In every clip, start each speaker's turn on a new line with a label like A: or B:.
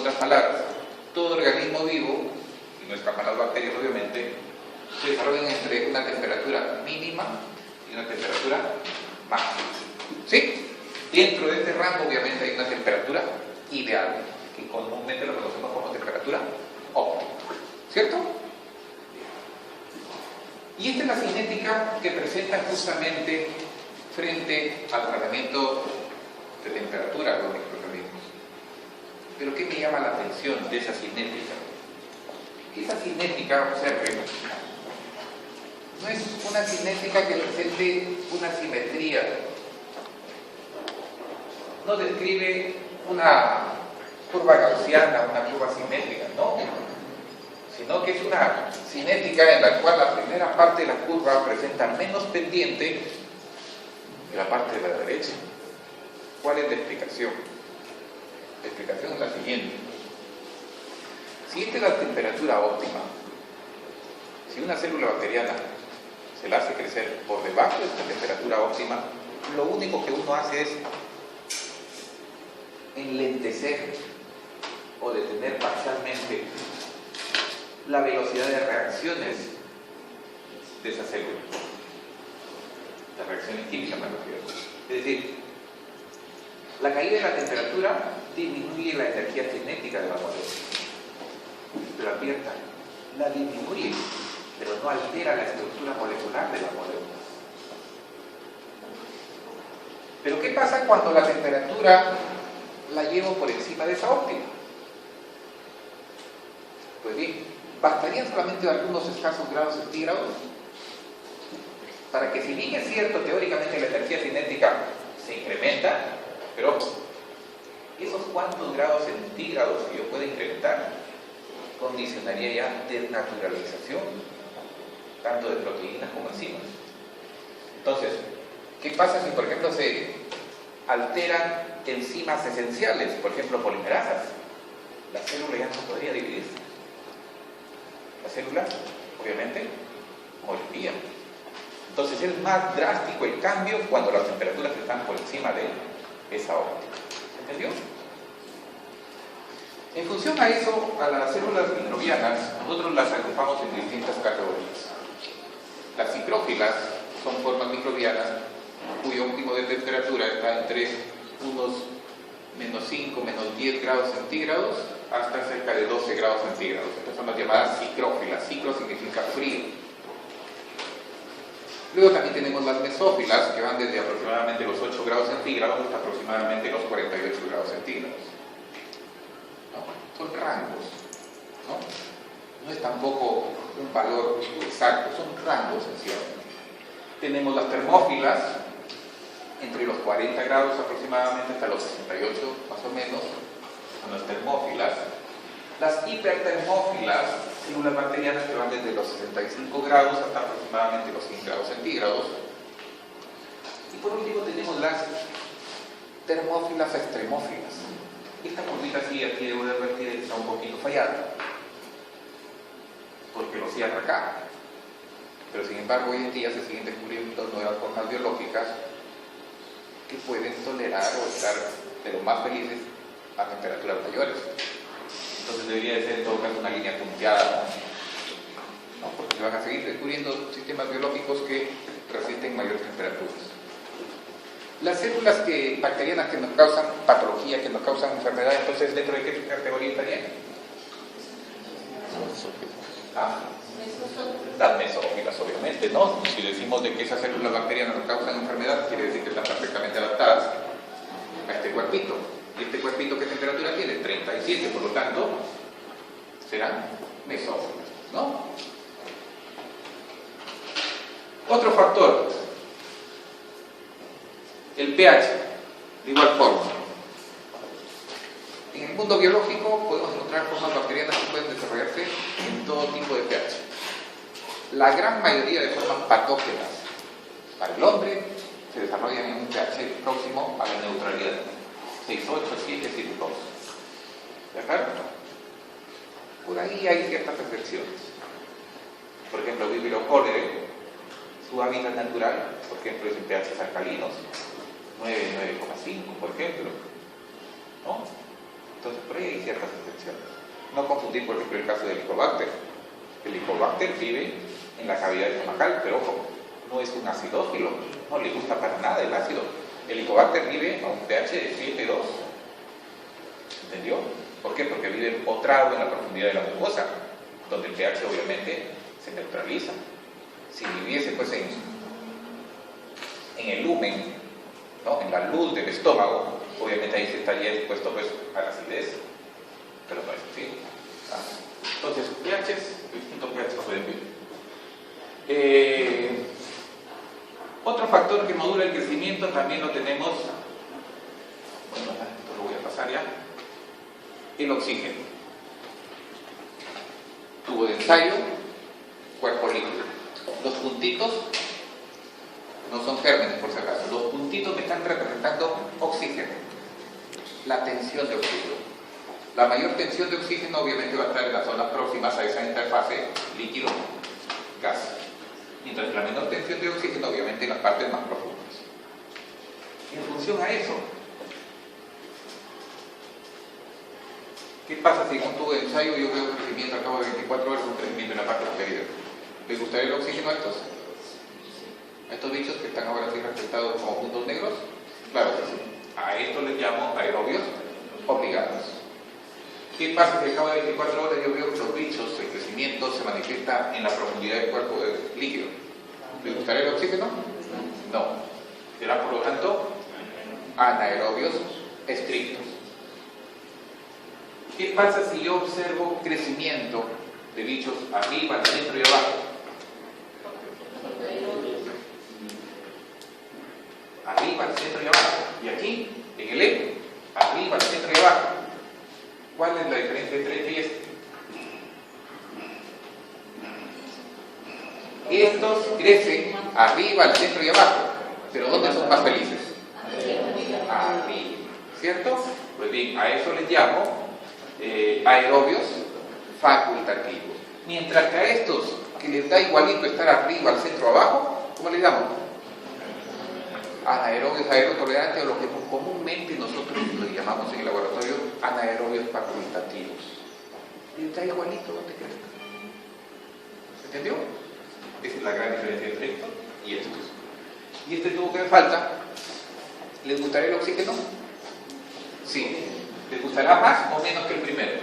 A: otras palabras, todo organismo vivo, y no escapan las bacterias obviamente, se desarrollan entre una temperatura mínima y una temperatura máxima. ¿Sí? Dentro de este rango obviamente hay una temperatura ideal, que comúnmente lo conocemos como temperatura óptima. ¿Cierto? Y esta es la cinética que presenta justamente frente al tratamiento de temperatura de los microorganismos. Pero ¿qué me llama la atención de esa cinética? Esa cinética, observen, no es una cinética que presente una simetría, no describe una curva gaussiana, una curva simétrica, no, sino que es una cinética en la cual la primera parte de la curva presenta menos pendiente que la parte de la derecha. ¿Cuál es la explicación? La explicación es la siguiente. Si esta es la temperatura óptima, si una célula bacteriana se la hace crecer por debajo de esta temperatura óptima, lo único que uno hace es enlentecer o detener parcialmente la velocidad de reacciones de esa célula. Las reacciones químicas me refiero. Es decir, la caída de la temperatura disminuye la energía cinética de la molécula. Pero adviertan, la disminuye, pero no altera la estructura molecular de la molécula. Pero ¿qué pasa cuando la temperatura la llevo por encima de esa óptima? Pues bien, bastarían solamente algunos escasos grados centígrados para que, si bien es cierto, teóricamente la energía cinética se incrementa, pero esos cuantos grados centígrados que yo pueda incrementar condicionaría ya desnaturalización tanto de proteínas como enzimas. Entonces, ¿qué pasa si, por ejemplo, se alteran enzimas esenciales, por ejemplo, polimerasas? La célula ya no podría dividirse. La célula, obviamente, moriría. Entonces es más drástico el cambio cuando las temperaturas están por encima de esa óptima. ¿Entendió? En función a eso, a las células microbianas, nosotros las agrupamos en distintas categorías. Las cicrófilas son formas microbianas cuyo óptimo de temperatura está entre unos -5, -10 grados centígrados hasta cerca de 12 grados centígrados. Estas son las llamadas cicrófilas. Ciclo significa frío. Luego también tenemos las mesófilas, que van desde aproximadamente los 8 grados centígrados hasta aproximadamente los 48 grados centígrados. ¿No? Son rangos, ¿no? No es tampoco un valor exacto, son rangos sencillamente. Tenemos las termófilas, entre los 40 grados aproximadamente hasta los 68 más o menos, son las termófilas. Las hipertermófilas, células bacterianas que van desde los 65 grados hasta aproximadamente los 100 grados centígrados. Y por último tenemos las termófilas extremófilas. Esta curvita sí, aquí debo de advertir que está un poquito fallada, porque lo cierra acá. Pero sin embargo hoy en día se siguen descubriendo nuevas formas biológicas que pueden tolerar o estar de lo más felices a temperaturas mayores. Entonces debería de ser en todo caso una línea punteada, ¿no? Porque se van a seguir descubriendo sistemas biológicos que resisten mayores temperaturas. Las células bacterianas que nos causan patología, que nos causan enfermedades, entonces ¿dentro de qué categoría estarían? ¿Ah? Las mesófilas, obviamente, ¿no? Si decimos de que esas células bacterianas nos causan enfermedades, quiere decir que están perfectamente adaptadas a este cuerpito. ¿Y este cuerpito qué temperatura tiene? 37, por lo tanto, serán mesófilas, ¿no? Otro factor, el pH, de igual forma. En el mundo biológico podemos encontrar formas bacterianas que pueden desarrollarse en todo tipo de pH. La gran mayoría de formas patógenas para el hombre se desarrollan en un pH próximo a la neutralidad. 6,8, 7, 7,2. ¿De acuerdo? Por ahí hay ciertas excepciones. Por ejemplo, Vibrio cholerae, su hábitat natural, por ejemplo, es en pHs alcalinos, 9, 9,5, por ejemplo, ¿no? Entonces, por ahí hay ciertas excepciones. No confundir, por ejemplo, el caso del Helicobacter. El Helicobacter vive en la cavidad estomacal, pero ojo, no es un acidófilo, no le gusta para nada el ácido. El Helicobacter vive a un pH de 7,2. ¿Entendió? ¿Por qué? Porque vive empotrado en la profundidad de la mucosa, donde el pH obviamente se neutraliza. Si viviese pues en el lumen, ¿no?, en la luz del estómago, obviamente ahí se estaría expuesto pues a la acidez, pero no es así. Entonces, pHs, distintos pHs pueden vivir. Otro factor que modula el crecimiento también lo tenemos, bueno, esto lo voy a pasar ya, el oxígeno. Tubo de ensayo, cuerpo líquido. Los puntitos no son gérmenes, por si acaso. Los puntitos me están representando oxígeno, la tensión de oxígeno. La mayor tensión de oxígeno obviamente va a estar en las zonas próximas a esa interfase líquido-gas, mientras que la menor tensión de oxígeno obviamente en las partes más profundas. En función a eso, ¿qué pasa si en un tubo de ensayo yo veo crecimiento al cabo de 24 horas, un crecimiento en la parte superior? ¿Les gustaría el oxígeno a estos? ¿A estos bichos que están ahora así representados como puntos negros? Claro que sí. A estos les llamo aerobios obligados. ¿Qué pasa si al cabo de 24 horas yo veo que los bichos, el crecimiento se manifiesta en la profundidad del cuerpo líquido? ¿Les gustaría el oxígeno? No. Serán por lo tanto anaerobios estrictos. ¿Qué pasa si yo observo crecimiento de bichos arriba, al centro y abajo? Arriba, al centro y abajo. Y aquí, en el eje, arriba, al centro y abajo. ¿Cuál es la diferencia entre este y este? Estos crecen arriba, al centro y abajo. ¿Pero dónde son más felices? Arriba. ¿Cierto? Pues bien, a eso les llamo aerobios facultativos. Mientras que a estos que les da igualito estar arriba, al centro, abajo, ¿cómo les llamo? Anaerobios aerotolerantes, o lo que comúnmente nosotros lo llamamos en el laboratorio anaerobios facultativos. Les da igualito donde crezca. ¿Se entendió? Esa es la gran diferencia entre estos y estos. Y este tubo que me falta, ¿les gustaría el oxígeno? Sí. ¿Les gustará más o menos que el primero?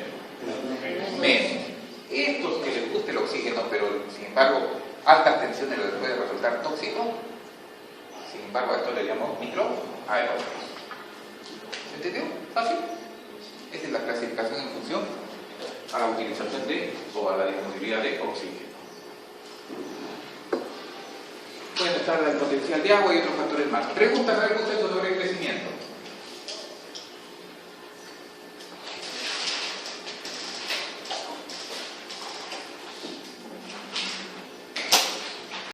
A: Menos. Estos que les guste el oxígeno, pero sin embargo altas tensiones les puede resultar tóxico, sin embargo a esto le llamamos microaerobios. ¿Se entendió? Fácil. Esa es la clasificación en función a la utilización o a la disponibilidad de oxígeno. Pueden estar el potencial de agua y otros factores más. Preguntas, muchachos.